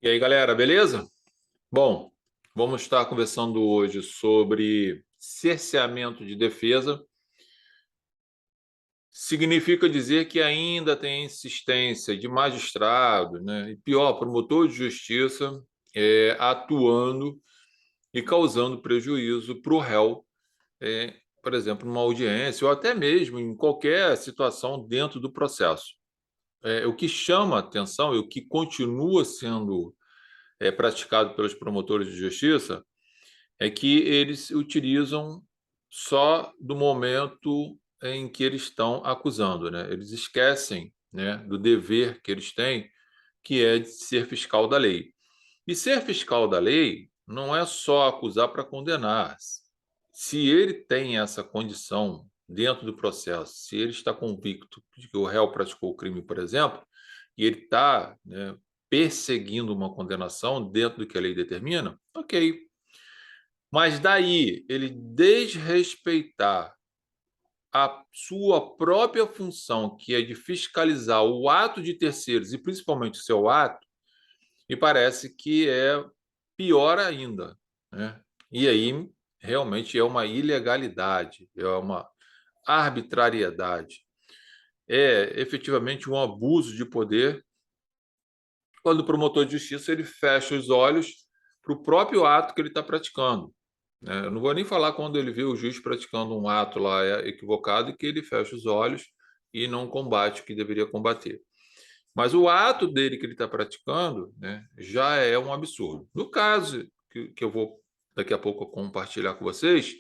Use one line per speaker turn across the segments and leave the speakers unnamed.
E aí, galera, beleza? Bom, vamos estar conversando hoje sobre cerceamento de defesa. Significa dizer que ainda tem insistência de magistrado, né? E pior, promotor de justiça atuando e causando prejuízo para o réu, por exemplo, numa audiência ou até mesmo em qualquer situação dentro do processo. O que chama a atenção e o que continua sendo praticado pelos promotores de justiça é que eles utilizam só do momento em que eles estão acusando, né? Eles esquecem, né, do dever que eles têm, que é de ser fiscal da lei. E ser fiscal da lei não é só acusar para condenar. Se ele tem essa condição dentro do processo, se ele está convicto de que o réu praticou o crime, por exemplo, e ele está, né, perseguindo uma condenação dentro do que a lei determina, ok. Mas daí ele desrespeitar a sua própria função, que é de fiscalizar o ato de terceiros e principalmente o seu ato, me parece que é pior ainda, né? E aí realmente é uma ilegalidade, é uma arbitrariedade, é efetivamente um abuso de poder quando o promotor de justiça ele fecha os olhos para o próprio ato que ele está praticando, né? Eu não vou nem falar quando ele vê o juiz praticando um ato lá equivocado e que ele fecha os olhos e não combate o que deveria combater. Mas o ato dele que ele está praticando, né, já é um absurdo. No caso que eu vou daqui a pouco compartilhar com vocês,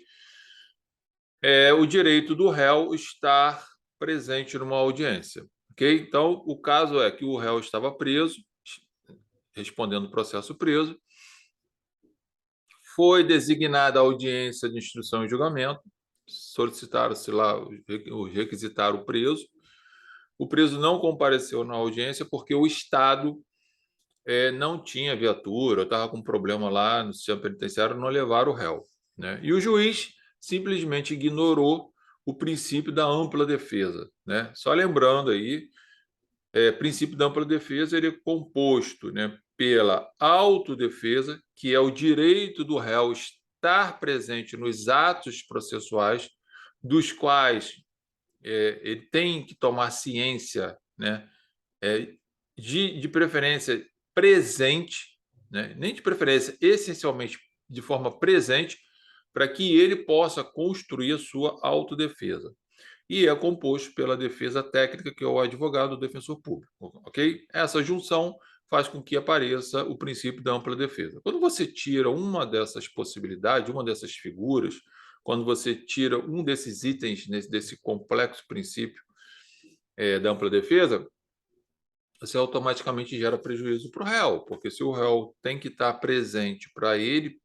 é o direito do réu estar presente numa audiência. Ok? Então, o caso é que o réu estava preso, respondendo o processo preso, foi designada a audiência de instrução e julgamento, solicitaram-se lá, requisitaram o preso não compareceu na audiência porque o Estado não tinha viatura, estava com problema lá no sistema penitenciário, não levaram o réu, né? E o juiz simplesmente ignorou o princípio da ampla defesa, né? Só lembrando aí, princípio da ampla defesa ele é composto, né, pela autodefesa, que é o direito do réu estar presente nos atos processuais, dos quais ele tem que tomar ciência, né, de preferência presente, né, nem de preferência, essencialmente de forma presente, para que ele possa construir a sua autodefesa e é composto pela defesa técnica, que é o advogado, o defensor público, ok? Essa junção faz com que apareça o princípio da ampla defesa. Quando você tira uma dessas possibilidades, uma dessas figuras, quando você tira um desses itens desse complexo princípio da ampla defesa, você automaticamente gera prejuízo para o réu, porque se o réu tem que estar presente para ele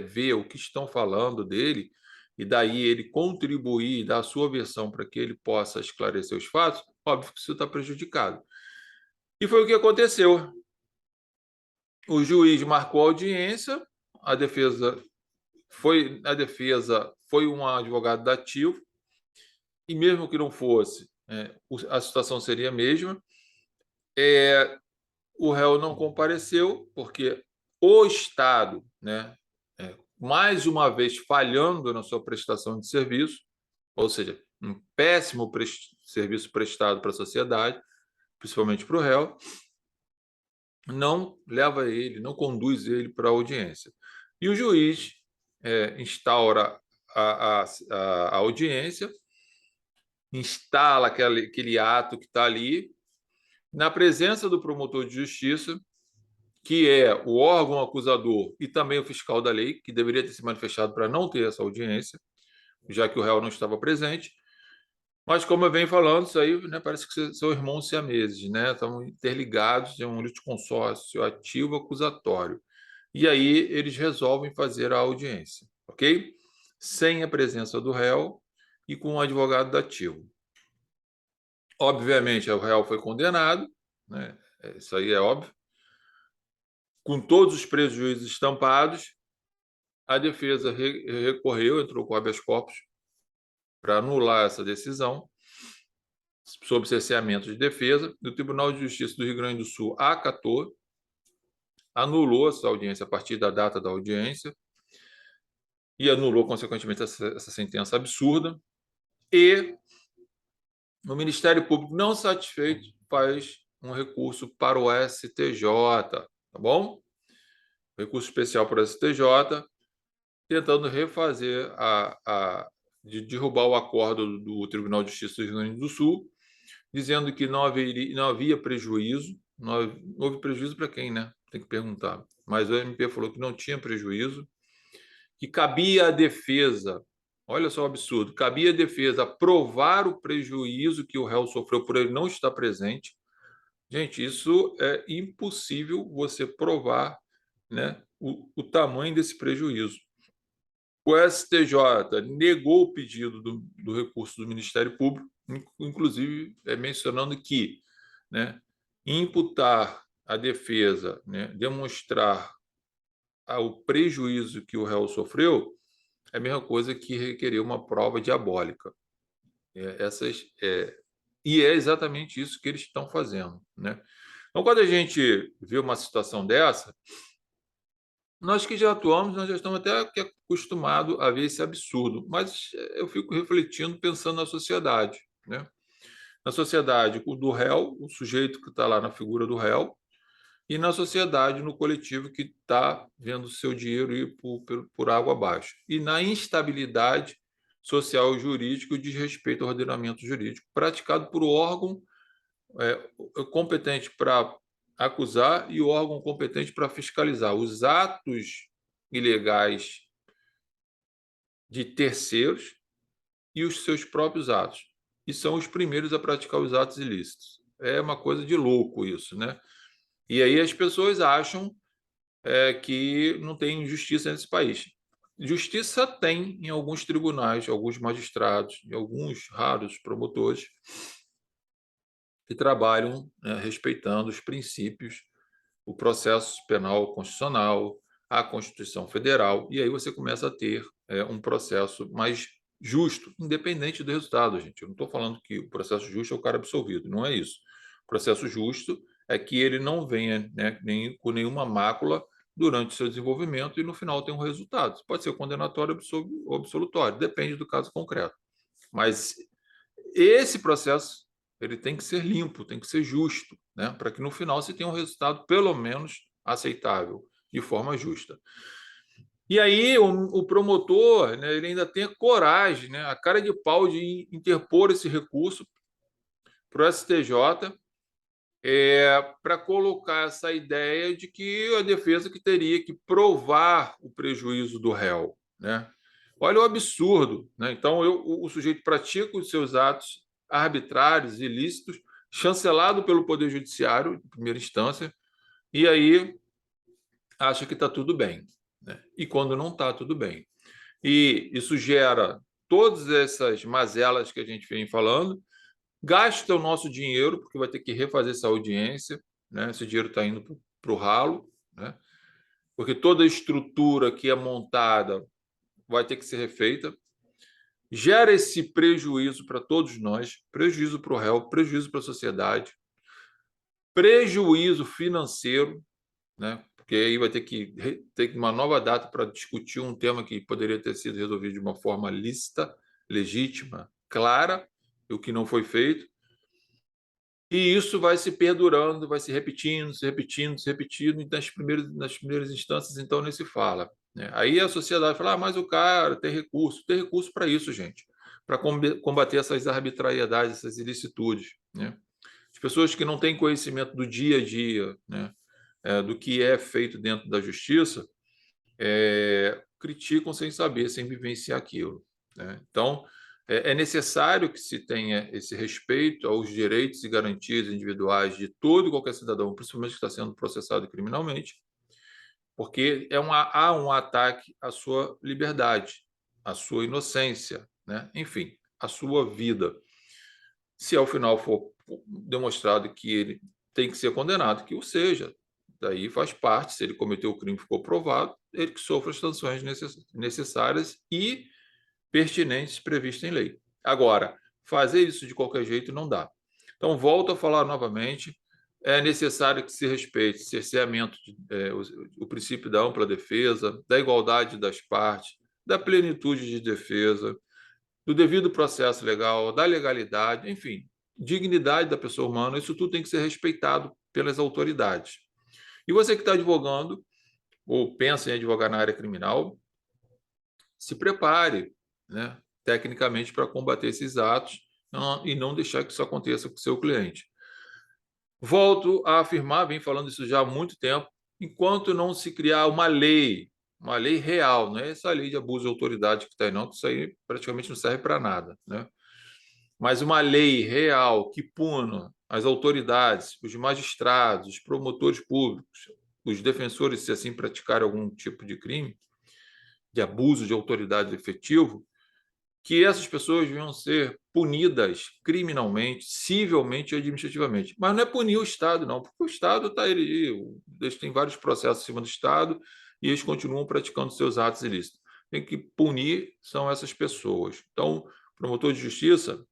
ver o que estão falando dele, e daí ele contribuir, dar a sua versão para que ele possa esclarecer os fatos, óbvio que isso está prejudicado. E foi o que aconteceu. O juiz marcou a audiência, a defesa foi um advogado dativo, e mesmo que não fosse, a situação seria a mesma. O réu não compareceu porque o Estado, né, mais uma vez falhando na sua prestação de serviço, ou seja, um péssimo serviço prestado para a sociedade, principalmente para o réu, não leva ele, não conduz ele para a audiência. E o juiz instaura a audiência, instala aquele ato que está ali, na presença do promotor de justiça, que é o órgão acusador e também o fiscal da lei, que deveria ter se manifestado para não ter essa audiência, já que o réu não estava presente. Mas, como eu venho falando, isso aí, né, parece que são irmãos siameses, né? Estão interligados, é um litisconsórcio ativo acusatório. E aí eles resolvem fazer a audiência, ok? Sem a presença do réu e com um advogado dativo. Obviamente, o réu foi condenado, né? Isso aí é óbvio, com todos os prejuízos estampados. A defesa recorreu, entrou com habeas corpus para anular essa decisão sob cerceamento de defesa. O Tribunal de Justiça do Rio Grande do Sul acatou anulou essa audiência a partir da data da audiência e anulou, consequentemente, essa sentença absurda. E o Ministério Público, não satisfeito, faz um recurso para o STJ, tá bom? Recurso especial para o STJ, tentando refazer de derrubar o acordo do Tribunal de Justiça do Rio Grande do Sul, dizendo que não havia prejuízo. Não houve prejuízo para quem, né? Tem que perguntar. Mas o MP falou que não tinha prejuízo, que cabia à defesa, olha só o absurdo, cabia à defesa provar o prejuízo que o réu sofreu por ele não estar presente. Gente, isso é impossível você provar, né, o tamanho desse prejuízo. O STJ negou o pedido do recurso do Ministério Público, inclusive mencionando que, né, imputar à defesa, né, demonstrar o prejuízo que o réu sofreu é a mesma coisa que requerer uma prova diabólica. E é exatamente isso que eles estão fazendo, né? Então, quando a gente vê uma situação dessa, nós que já atuamos, nós já estamos até acostumados a ver esse absurdo, mas eu fico refletindo, pensando na sociedade, né? Na sociedade do réu, o sujeito que está lá na figura do réu, e na sociedade, no coletivo que está vendo o seu dinheiro ir por água abaixo. E na instabilidade social e jurídica de respeito ao ordenamento jurídico, praticado por órgão competente para acusar e o órgão competente para fiscalizar os atos ilegais de terceiros e os seus próprios atos. E são os primeiros a praticar os atos ilícitos. É uma coisa de louco isso, né? E aí as pessoas acham que não tem justiça nesse país. Justiça tem em alguns tribunais, alguns magistrados, em alguns raros promotores que trabalham, né, respeitando os princípios, o processo penal constitucional, a Constituição Federal, e aí você começa a ter um processo mais justo, independente do resultado, gente. Eu não estou falando que o processo justo é o cara absolvido, não é isso. O processo justo é que ele não venha, né, com nenhuma mácula durante o seu desenvolvimento e no final tem um resultado. Pode ser condenatório ou absolutório, depende do caso concreto. Mas esse processo ele tem que ser limpo, tem que ser justo, né, para que no final se tenha um resultado pelo menos aceitável, de forma justa. E aí o promotor, né, ele ainda tem a coragem, né, a cara de pau de interpor esse recurso para o STJ, para colocar essa ideia de que a defesa que teria que provar o prejuízo do réu, né? Olha o absurdo, né? Então o sujeito pratica os seus atos arbitrários, ilícitos, chancelado pelo Poder Judiciário, em primeira instância, e aí acha que está tudo bem, né? E quando não está tudo bem. E isso gera todas essas mazelas que a gente vem falando, gasta o nosso dinheiro, porque vai ter que refazer essa audiência, né? Esse dinheiro está indo para o ralo, né? Porque toda a estrutura que é montada vai ter que ser refeita. Gera esse prejuízo para todos nós, prejuízo para o réu, prejuízo para a sociedade, prejuízo financeiro, né? Porque aí vai ter que ter uma nova data para discutir um tema que poderia ter sido resolvido de uma forma lícita, legítima, clara, o que não foi feito. E isso vai se perdurando, vai se repetindo, se repetindo, se repetindo, e nas primeiras instâncias, então, nem se fala, né? Aí a sociedade fala, mas o cara tem recurso para isso, gente, para combater essas arbitrariedades, essas ilicitudes, né? As pessoas que não têm conhecimento do dia a dia, né, do que é feito dentro da justiça, criticam sem saber, sem vivenciar aquilo, né? Então, é necessário que se tenha esse respeito aos direitos e garantias individuais de todo e qualquer cidadão, principalmente que está sendo processado criminalmente, porque há um ataque à sua liberdade, à sua inocência, né? Enfim, à sua vida. Se ao final for demonstrado que ele tem que ser condenado, que o seja. Daí faz parte, se ele cometeu o crime e ficou provado, ele que sofra as sanções necessárias e pertinentes previstas em lei. Agora, fazer isso de qualquer jeito não dá. Então, volto a falar novamente, é necessário que se respeite o cerceamento, o princípio da ampla defesa, da igualdade das partes, da plenitude de defesa, do devido processo legal, da legalidade, enfim, dignidade da pessoa humana, isso tudo tem que ser respeitado pelas autoridades. E você que está advogando, ou pensa em advogar na área criminal, se prepare, né, tecnicamente para combater esses atos e não deixar que isso aconteça com o seu cliente. Volto a afirmar, venho falando isso já há muito tempo, enquanto não se criar uma lei real, não é essa lei de abuso de autoridade que está aí, não, que isso aí praticamente não serve para nada, né? Mas uma lei real que puna as autoridades, os magistrados, os promotores públicos, os defensores, se assim praticarem algum tipo de crime, de abuso de autoridade efetivo, que essas pessoas deviam ser punidas criminalmente, civilmente e administrativamente. Mas não é punir o Estado, não, porque o Estado está eles têm vários processos em cima do Estado e eles continuam praticando seus atos ilícitos. Tem que punir são essas pessoas. Então, promotor de justiça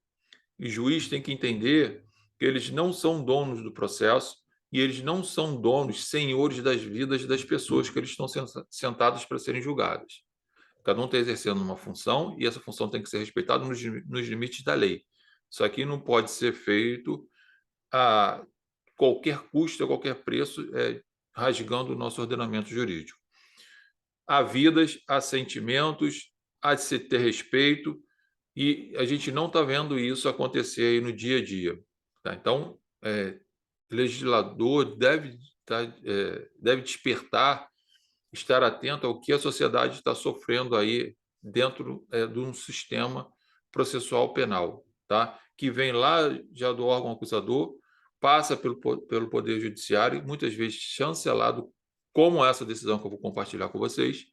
e juiz têm que entender que eles não são donos do processo e eles não são donos, senhores das vidas das pessoas que eles estão sentados para serem julgadas. Cada um está exercendo uma função e essa função tem que ser respeitada nos limites da lei. Isso aqui não pode ser feito a qualquer custo, a qualquer preço, rasgando o nosso ordenamento jurídico. Há vidas, há sentimentos, há de se ter respeito e a gente não está vendo isso acontecer aí no dia a dia. Tá? Então, o legislador deve despertar, estar atento ao que a sociedade está sofrendo aí dentro de um sistema processual penal, tá? Que vem lá já do órgão acusador, passa pelo Poder Judiciário, muitas vezes chancelado, como essa decisão que eu vou compartilhar com vocês,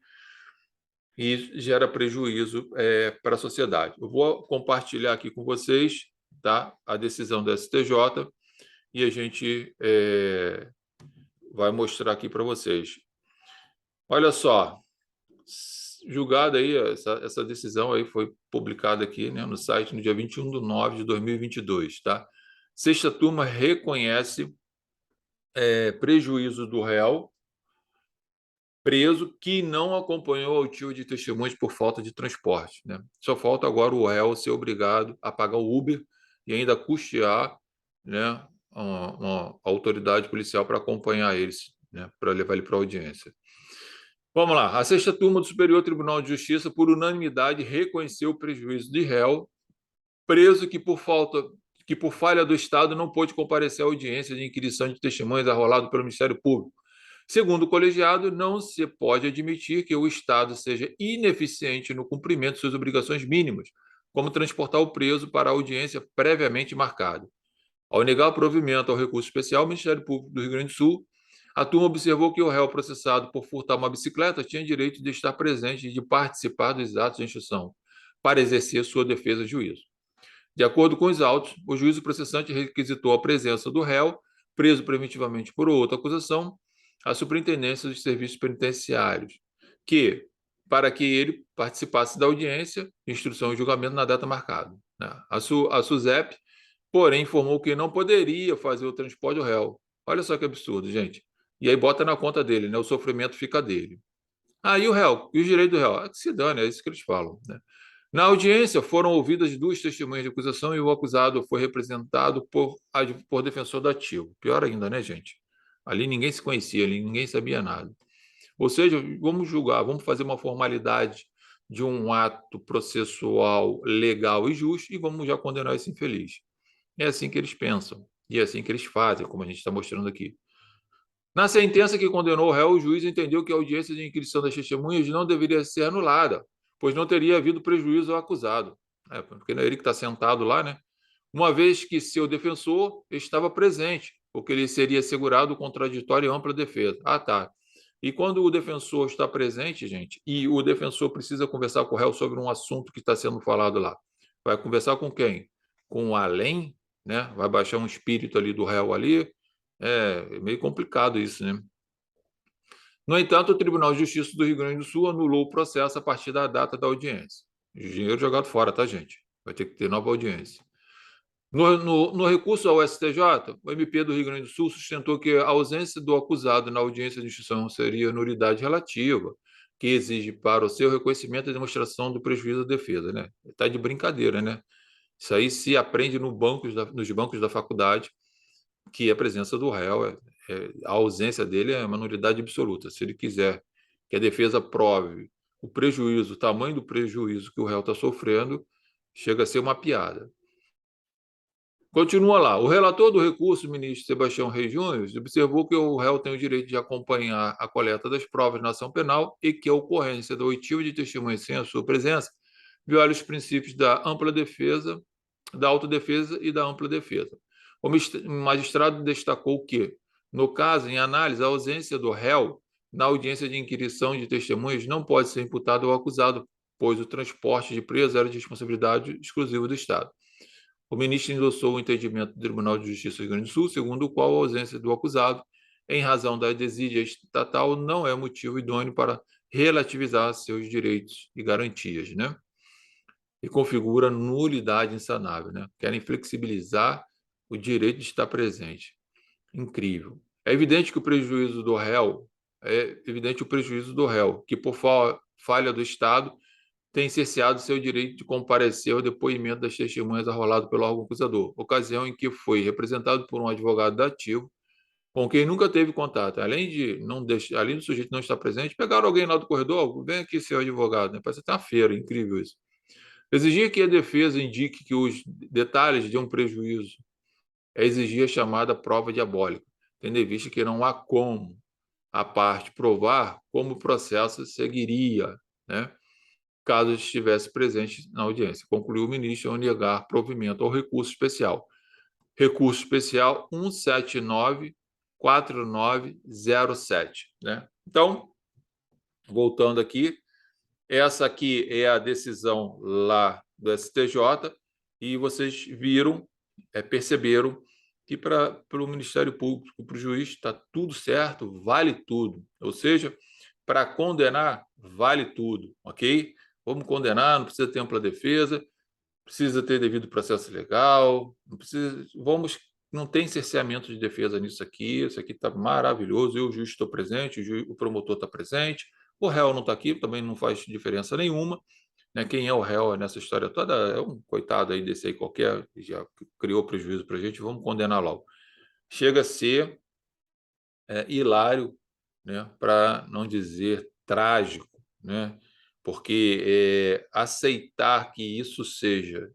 e gera prejuízo para a sociedade. Eu vou compartilhar aqui com vocês, tá? A decisão do STJ e a gente vai mostrar aqui para vocês. Olha só, julgada aí, essa decisão aí foi publicada aqui, né, no site no dia 21/9/2022, tá? Sexta turma reconhece prejuízo do réu preso que não acompanhou o tio de testemunhas por falta de transporte, né? Só falta agora o réu ser obrigado a pagar o Uber e ainda custear, né, uma autoridade policial para acompanhar eles, né, para levar ele para a audiência. Vamos lá. A sexta turma do Superior Tribunal de Justiça, por unanimidade, reconheceu o prejuízo de réu preso que por falha do Estado não pôde comparecer à audiência de inquirição de testemunhas arrolado pelo Ministério Público. Segundo o colegiado, não se pode admitir que o Estado seja ineficiente no cumprimento de suas obrigações mínimas, como transportar o preso para a audiência previamente marcada. Ao negar o provimento ao recurso especial, o Ministério Público do Rio Grande do Sul, a turma observou que o réu processado por furtar uma bicicleta tinha direito de estar presente e de participar dos atos de instrução, para exercer sua defesa de juízo. De acordo com os autos, o juízo processante requisitou a presença do réu, preso preventivamente por outra acusação, à Superintendência dos Serviços Penitenciários, para que ele participasse da audiência, instrução e julgamento na data marcada. A SUSEP, porém, informou que não poderia fazer o transporte do réu. Olha só que absurdo, gente. E aí bota na conta dele, né? O sofrimento fica dele. E o réu? E os direitos do réu? Que se dane, é isso que eles falam, né? Na audiência, foram ouvidas duas testemunhas de acusação e o acusado foi representado por defensor do ativo. Pior ainda, né, gente? Ali ninguém se conhecia, ali ninguém sabia nada. Ou seja, vamos julgar, vamos fazer uma formalidade de um ato processual legal e justo e vamos já condenar esse infeliz. É assim que eles pensam e é assim que eles fazem, como a gente está mostrando aqui. Na sentença que condenou o réu, o juiz entendeu que a audiência de inquirição das testemunhas não deveria ser anulada, pois não teria havido prejuízo ao acusado. Porque não é ele que está sentado lá, né? Uma vez que seu defensor estava presente, porque ele seria assegurado o contraditório e ampla defesa. Tá. E quando o defensor está presente, gente, e o defensor precisa conversar com o réu sobre um assunto que está sendo falado lá, vai conversar com quem? Com o além, né? Vai baixar um espírito ali do réu ali. É meio complicado isso, né? No entanto, o Tribunal de Justiça do Rio Grande do Sul anulou o processo a partir da data da audiência. Dinheiro jogado fora, tá, gente? Vai ter que ter nova audiência. No recurso ao STJ, o MP do Rio Grande do Sul sustentou que a ausência do acusado na audiência de instrução seria nulidade relativa, que exige para o seu reconhecimento a demonstração do prejuízo da defesa, né? Está de brincadeira, né? Isso aí se aprende nos bancos da faculdade, que a presença do réu, a ausência dele é uma nulidade absoluta. Se ele quiser que a defesa prove o prejuízo, o tamanho do prejuízo que o réu está sofrendo, chega a ser uma piada. Continua lá. O relator do recurso, ministro Sebastião Reis Júnior, observou que o réu tem o direito de acompanhar a coleta das provas na ação penal e que a ocorrência da oitiva de testemunhas sem a sua presença viola os princípios da ampla defesa, da autodefesa e da ampla defesa. O magistrado destacou que, no caso, em análise, a ausência do réu na audiência de inquirição de testemunhas não pode ser imputada ao acusado, pois o transporte de preso era de responsabilidade exclusiva do Estado. O ministro endossou o entendimento do Tribunal de Justiça do Rio Grande do Sul, segundo o qual a ausência do acusado, em razão da desídia estatal, não é motivo idôneo para relativizar seus direitos e garantias, né? E configura nulidade insanável, né? Querem flexibilizar o direito de estar presente. Incrível. É evidente que o prejuízo do réu, que por falha do Estado tem cerceado seu direito de comparecer ao depoimento das testemunhas arrolado pelo órgão acusador, ocasião em que foi representado por um advogado dativo, com quem nunca teve contato. Além do sujeito não estar presente, pegaram alguém lá do corredor, vem aqui, seu advogado, né? Parece até uma feira, incrível isso. Exigir que a defesa indique que os detalhes de um prejuízo é exigir a chamada prova diabólica, tendo em vista que não há como a parte provar como o processo seguiria, né? Caso estivesse presente na audiência. Concluiu o ministro ao negar provimento ao recurso especial. Recurso especial 1794907. Né? Então, voltando aqui, essa aqui é a decisão lá do STJ e vocês viram, perceberam que para o Ministério Público, para o juiz, está tudo certo, vale tudo. Ou seja, para condenar, vale tudo, ok? Vamos condenar, não precisa ter ampla defesa, precisa ter devido processo legal, não tem cerceamento de defesa nisso aqui, isso aqui está maravilhoso, eu, o juiz, estou presente, o promotor está presente, o réu não está aqui, também não faz diferença nenhuma, né? Quem é o réu nessa história toda é um coitado aí desse aí qualquer, que já criou prejuízo para a gente, vamos condenar logo. Chega a ser hilário, né? Para não dizer trágico, né? Porque aceitar que isso seja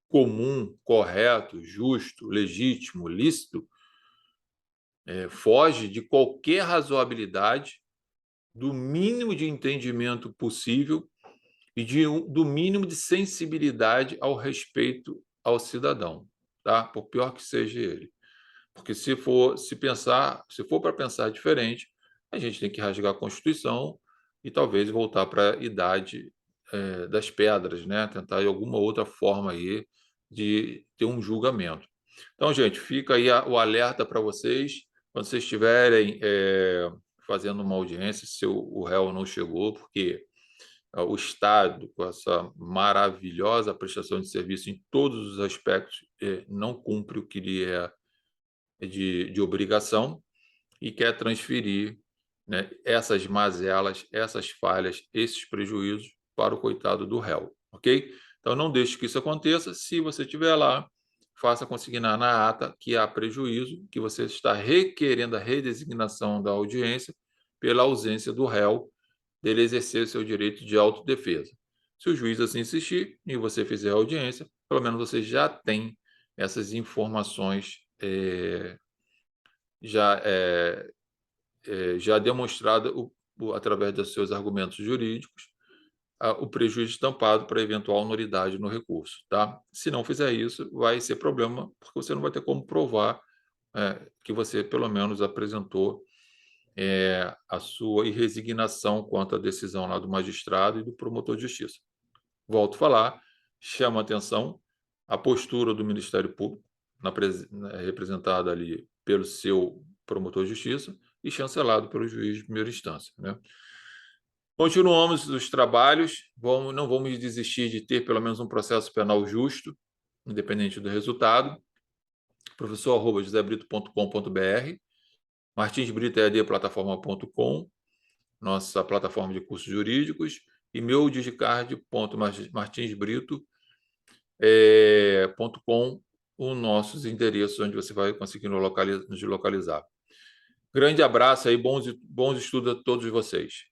comum, correto, justo, legítimo, lícito, foge de qualquer razoabilidade, do mínimo de entendimento possível e do mínimo de sensibilidade ao respeito ao cidadão, tá? Por pior que seja ele. Porque se for para pensar diferente, a gente tem que rasgar a Constituição e talvez voltar para a idade das pedras, né? Tentar de alguma outra forma aí de ter um julgamento. Então, gente, fica aí o alerta para vocês, quando vocês estiverem fazendo uma audiência, se o réu não chegou, porque o Estado, com essa maravilhosa prestação de serviço em todos os aspectos, não cumpre o que lhe é de obrigação e quer transferir, né, essas mazelas, essas falhas, esses prejuízos para o coitado do réu, ok? Então, não deixe que isso aconteça. Se você estiver lá, faça consignar na ata que há prejuízo, que você está requerendo a redesignação da audiência pela ausência do réu dele exercer seu direito de autodefesa. Se o juiz assim insistir e você fizer a audiência, pelo menos você já tem essas informações já já demonstrada através dos seus argumentos jurídicos o prejuízo estampado para eventual nulidade no recurso, tá? Se não fizer isso, vai ser problema, porque você não vai ter como provar que você, pelo menos, apresentou a sua irresignação quanto à decisão lá do magistrado e do promotor de justiça. Volto a falar, chama a atenção a postura do Ministério Público, representada ali pelo seu promotor de justiça e chancelado pelo juiz de primeira instância, né? Continuamos os trabalhos, não vamos desistir de ter pelo menos um processo penal justo, independente do resultado. professor@josebrito.com.br, martinsbritoeadplataforma.com, nossa plataforma de cursos jurídicos, e meu digicard.martinsbrito.com, os nossos endereços onde você vai conseguir nos localizar. Grande abraço aí, bons estudos a todos vocês.